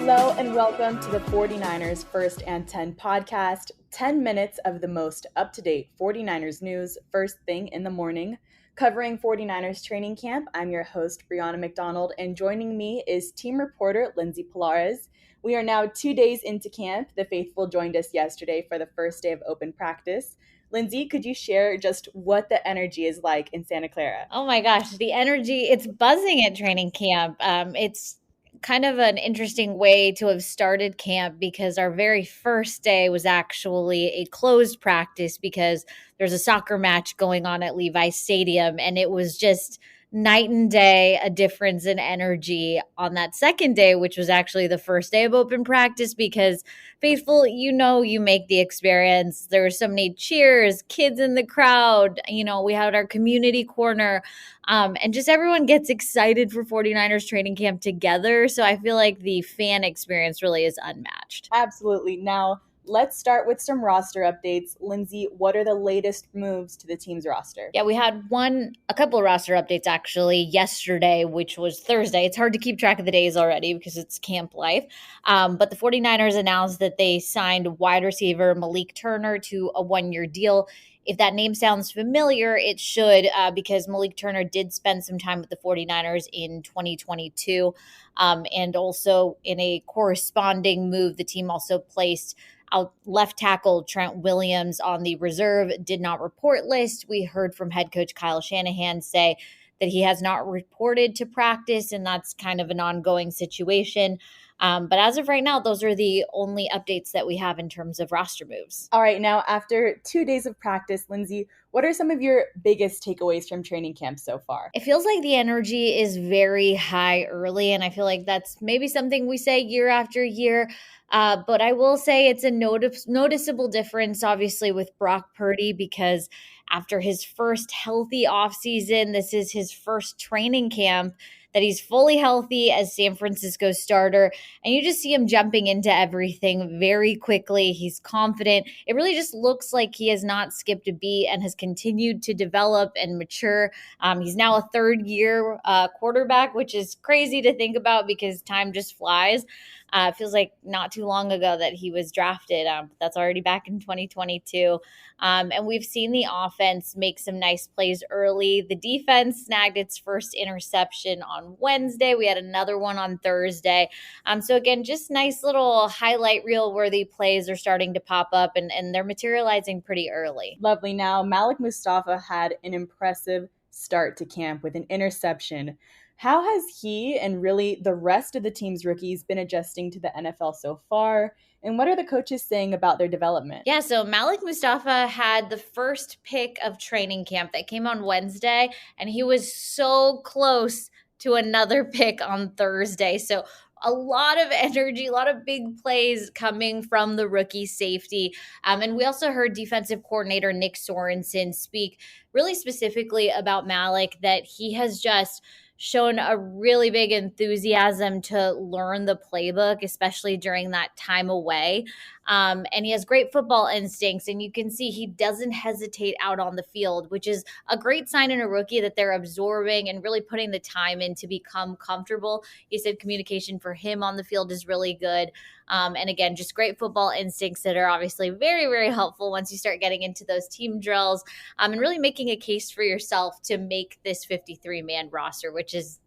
Hello and welcome to the 49ers First and 10 podcast, 10 minutes of the most up-to-date 49ers news first thing in the morning. Covering 49ers training camp, I'm your host, Brianna McDonald, and joining me is team reporter Lindsay Pilares. We are now 2 days into camp. The faithful joined us yesterday for the first day of open practice. Lindsay, could you share just what the energy is like in Santa Clara? Oh my gosh, the energy, it's buzzing at training camp. It's kind of an interesting way to have started camp because our very first day was actually a closed practice because there's a soccer match going on at Levi Stadium, and it was just night and day, a difference in energy on that second day, which was actually the first day of open practice because faithful, you make the experience. There were so many cheers, kids in the crowd. We had our community corner, and just everyone gets excited for 49ers training camp together. So I feel like the fan experience really is unmatched. Absolutely. Now, let's start with some roster updates. Lindsay, what are the latest moves to the team's roster? Yeah, we had a couple of roster updates actually yesterday, which was Thursday. It's hard to keep track of the days already because it's camp life. But the 49ers announced that they signed wide receiver Malik Turner to a 1-year deal. If that name sounds familiar, it should because Malik Turner did spend some time with the 49ers in 2022. And also in a corresponding move, the team also placed left tackle Trent Williams on the reserve did not report list. We heard from head coach Kyle Shanahan say that he has not reported to practice, and that's kind of an ongoing situation. But as of right now, those are the only updates that we have in terms of roster moves. All right, now after 2 days of practice, Lindsay, what are some of your biggest takeaways from training camp so far? It feels like the energy is very high early, and I feel like that's maybe something we say year after year. But I will say it's a noticeable difference, obviously, with Brock Purdy because after his first healthy offseason, this is his first training camp that he's fully healthy as San Francisco's starter. And you just see him jumping into everything very quickly. He's confident. It really just looks like he has not skipped a beat and has continued to develop and mature. He's now a third-year quarterback, which is crazy to think about because time just flies. It feels like not too long ago that he was drafted. That's already back in 2022. And we've seen the offense make some nice plays early. The defense snagged its first interception on Wednesday. We had another one on Thursday. So again, just nice little highlight reel worthy plays are starting to pop up and they're materializing pretty early. Lovely. Now, Malik Mustafa had an impressive start to camp with an interception. How has he and really the rest of the team's rookies been adjusting to the NFL so far? And what are the coaches saying about their development? Yeah, so Malik Mustafa had the first pick of training camp that came on Wednesday, and he was so close to another pick on Thursday. So a lot of energy, a lot of big plays coming from the rookie safety. And we also heard defensive coordinator Nick Sorensen speak really specifically about Malik, that he has just shown a really big enthusiasm to learn the playbook, especially during that time away. And he has great football instincts, and you can see he doesn't hesitate out on the field, which is a great sign in a rookie that they're absorbing and really putting the time in to become comfortable. He said communication for him on the field is really good. And again, just great football instincts that are obviously very, very helpful once you start getting into those team drills, and really making a case for yourself to make this 53-man roster, which is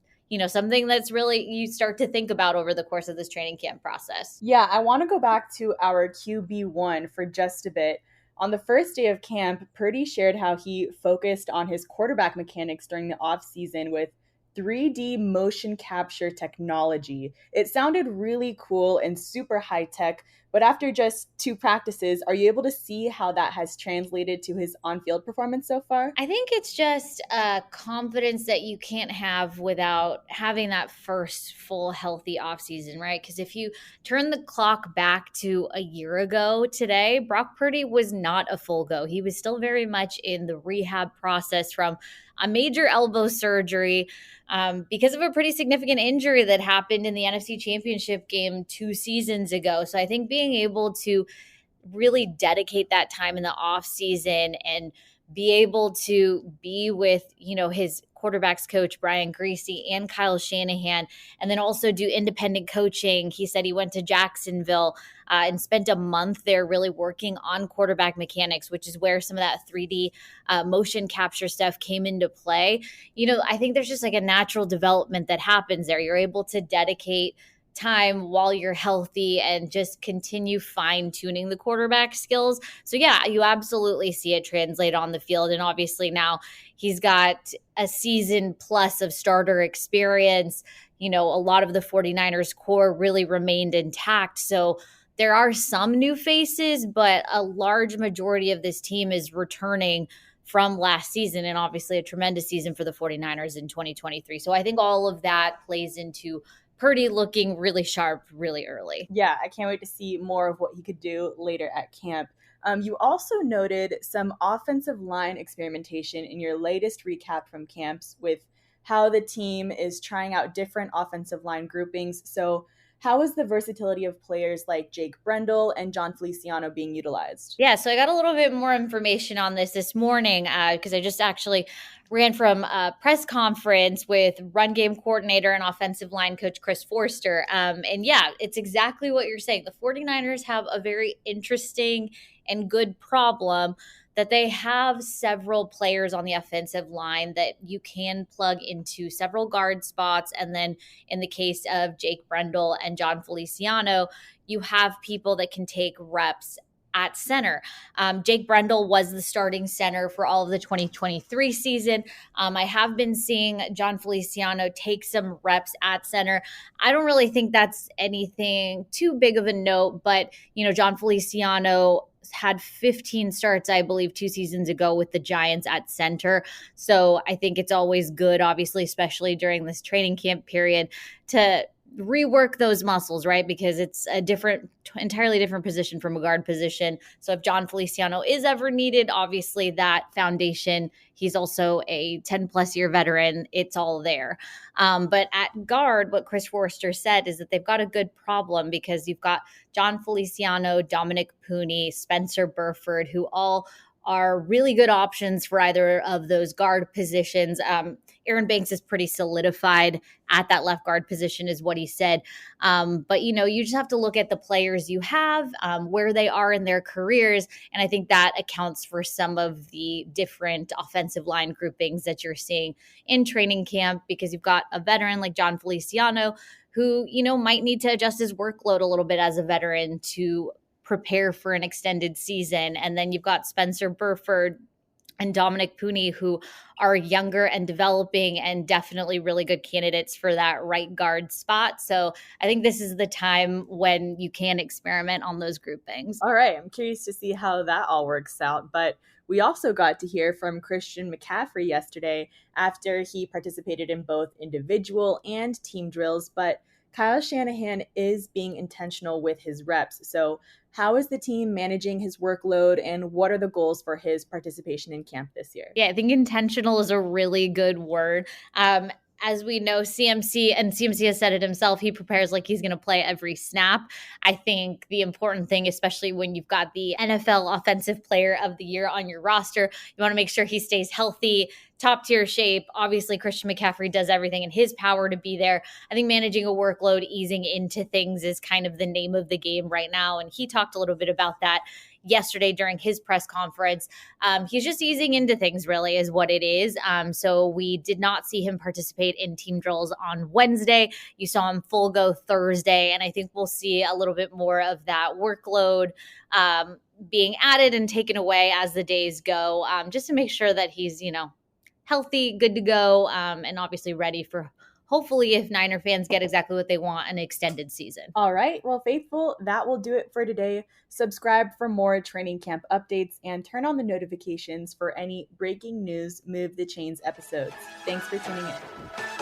something that's really you start to think about over the course of this training camp process. Yeah, I want to go back to our QB1 for just a bit. On the first day of camp, Purdy shared how he focused on his quarterback mechanics during the offseason with 3D motion capture technology. It sounded really cool and super high tech, but after just 2 practices, are you able to see how that has translated to his on-field performance so far? I think it's just confidence that you can't have without having that first full healthy offseason, right? Because if you turn the clock back to a year ago today, Brock Purdy was not a full go. He was still very much in the rehab process from a major elbow surgery because of a pretty significant injury that happened in the NFC Championship game 2 seasons ago. So I think being able to really dedicate that time in the off season and be able to be with, his quarterbacks coach Brian Greasy and Kyle Shanahan, and then also do independent coaching. He said he went to Jacksonville and spent a month there really working on quarterback mechanics, which is where some of that 3D motion capture stuff came into play. I think there's just like a natural development that happens there. You're able to dedicate time while you're healthy and just continue fine tuning the quarterback skills. So yeah, you absolutely see it translate on the field. And obviously now he's got a season plus of starter experience. A lot of the 49ers core really remained intact. So there are some new faces, but a large majority of this team is returning from last season, and obviously a tremendous season for the 49ers in 2023. So I think all of that plays into Purdy looking really sharp really early. Yeah, I can't wait to see more of what he could do later at camp. You also noted some offensive line experimentation in your latest recap from camps with how the team is trying out different offensive line groupings. So how is the versatility of players like Jake Brendel and John Feliciano being utilized? Yeah, so I got a little bit more information on this morning because I just actually ran from a press conference with run game coordinator and offensive line coach Chris Forster. And yeah, it's exactly what you're saying. The 49ers have a very interesting and good problem that they have several players on the offensive line that you can plug into several guard spots. And then in the case of Jake Brendel and John Feliciano, you have people that can take reps at center. Jake Brendel was the starting center for all of the 2023 season. I have been seeing John Feliciano take some reps at center. I don't really think that's anything too big of a note, but John Feliciano had 15 starts, I believe, 2 seasons ago with the Giants at center. So I think it's always good, obviously, especially during this training camp period, to rework those muscles, right? Because it's a entirely different position from a guard position. So if John Feliciano is ever needed, obviously that foundation, he's also a 10 plus year veteran. It's all there. But at guard, what Chris Forster said is that they've got a good problem because you've got John Feliciano, Dominic Pooney, Spencer Burford, who all are really good options for either of those guard positions. Aaron Banks is pretty solidified at that left guard position is what he said. But, you just have to look at the players you have, where they are in their careers. And I think that accounts for some of the different offensive line groupings that you're seeing in training camp, because you've got a veteran like John Feliciano who, might need to adjust his workload a little bit as a veteran to prepare for an extended season. And then you've got Spencer Burford and Dominic Pooney, who are younger and developing and definitely really good candidates for that right guard spot. So I think this is the time when you can experiment on those groupings. All right, I'm curious to see how that all works out. But we also got to hear from Christian McCaffrey yesterday after he participated in both individual and team drills. But Kyle Shanahan is being intentional with his reps. So how is the team managing his workload, and what are the goals for his participation in camp this year? Yeah, I think intentional is a really good word. As we know, CMC has said it himself, he prepares like he's going to play every snap. I think the important thing, especially when you've got the NFL Offensive Player of the Year on your roster, you want to make sure he stays healthy, top tier shape. Obviously, Christian McCaffrey does everything in his power to be there. I think managing a workload, easing into things is kind of the name of the game right now. And he talked a little bit about that yesterday during his press conference. He's just easing into things, really, is what it is. So we did not see him participate in team drills on Wednesday. You saw him full go Thursday. And I think we'll see a little bit more of that workload being added and taken away as the days go, just to make sure that he's, healthy, good to go, and obviously ready for, hopefully, if Niner fans get exactly what they want, an extended season. All right. Well, faithful, that will do it for today. Subscribe for more training camp updates and turn on the notifications for any breaking news, Move the Chains episodes. Thanks for tuning in.